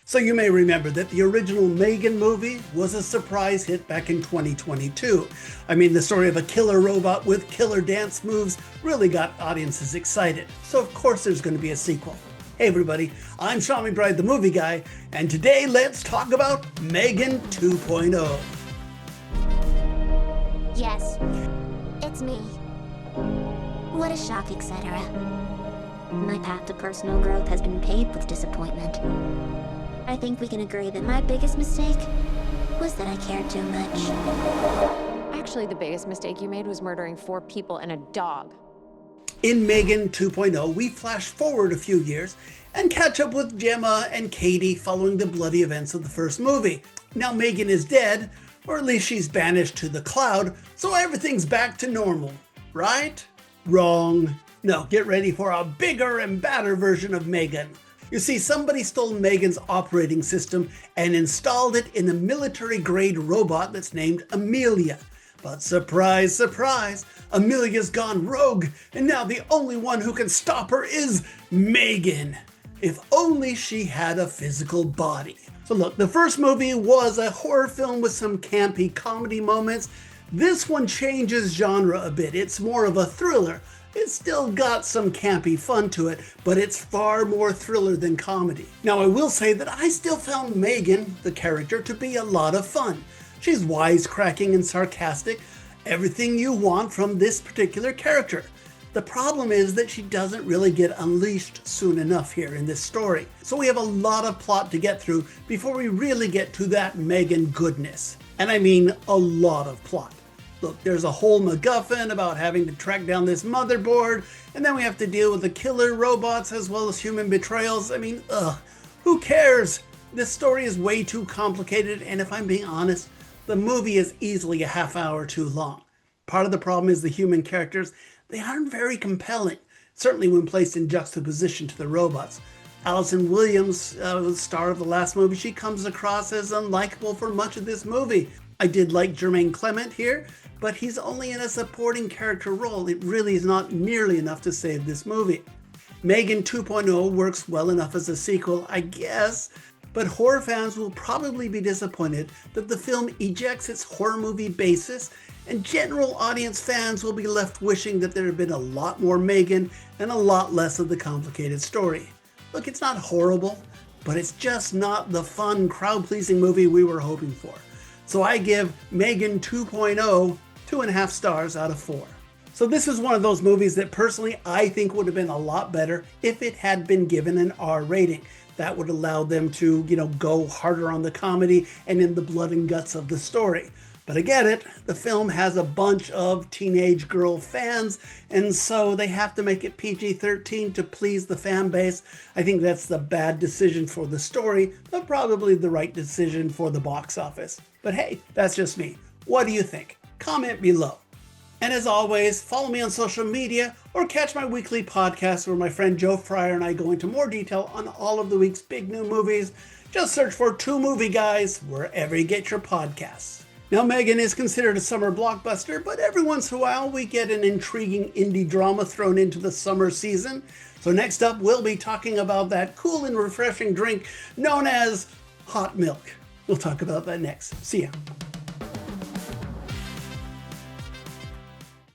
So you may remember that the original M3gan movie was a surprise hit back in 2022. I mean, the story of a killer robot with killer dance moves really got audiences excited. So of course there's going to be a sequel. Hey everybody, I'm Sean McBride, the movie guy, and today let's talk about M3gan 2.0. Yes, it's me. What a shock, etc. My path to personal growth has been paved with disappointment. I think we can agree that my biggest mistake was that I cared too much. Actually, the biggest mistake you made was murdering 4 people and a dog. In M3gan 2.0, we flash forward a few years and catch up with Gemma and Katie following the bloody events of the first movie. Now M3gan is dead, or at least she's banished to the cloud, so everything's back to normal, right? Wrong. No, get ready for a bigger and badder version of M3gan. You see, somebody stole M3gan's operating system and installed it in a military-grade robot that's named Amelia. But surprise, surprise, Amelia's gone rogue, and now the only one who can stop her is M3gan. If only she had a physical body. So look, the first movie was a horror film with some campy comedy moments. This one changes genre a bit. It's more of a thriller. It's still got some campy fun to it, but it's far more thriller than comedy. Now, I will say that I still found M3gan, the character, to be a lot of fun. She's wisecracking and sarcastic, everything you want from this particular character. The problem is that she doesn't really get unleashed soon enough here in this story. So we have a lot of plot to get through before we really get to that M3gan goodness. And I mean a lot of plot. Look, there's a whole MacGuffin about having to track down this motherboard, and then we have to deal with the killer robots as well as human betrayals. I mean, who cares? This story is way too complicated, and if I'm being honest, the movie is easily a half hour too long. Part of the problem is the human characters. They aren't very compelling, certainly when placed in juxtaposition to the robots. Allison Williams, the star of the last movie, she comes across as unlikable for much of this movie. I did like Jermaine Clement here, but he's only in a supporting character role. It really is not nearly enough to save this movie. M3gan 2.0 works well enough as a sequel, I guess, but horror fans will probably be disappointed that the film ejects its horror movie basis, and general audience fans will be left wishing that there had been a lot more M3gan and a lot less of the complicated story. Look, it's not horrible, but it's just not the fun, crowd-pleasing movie we were hoping for. So I give M3gan 2.0 2.5 stars out of 4. So this is one of those movies that personally I think would have been a lot better if it had been given an R rating. That would allow them to, go harder on the comedy and in the blood and guts of the story. But I get it, the film has a bunch of teenage girl fans, and so they have to make it PG-13 to please the fan base. I think that's the bad decision for the story, but probably the right decision for the box office. But hey, that's just me. What do you think? Comment below. And as always, follow me on social media or catch my weekly podcast where my friend Joe Fryer and I go into more detail on all of the week's big new movies. Just search for Two Movie Guys wherever you get your podcasts. Now, M3gan is considered a summer blockbuster, but every once in a while we get an intriguing indie drama thrown into the summer season. So next up, we'll be talking about that cool and refreshing drink known as hot milk. We'll talk about that next. See ya.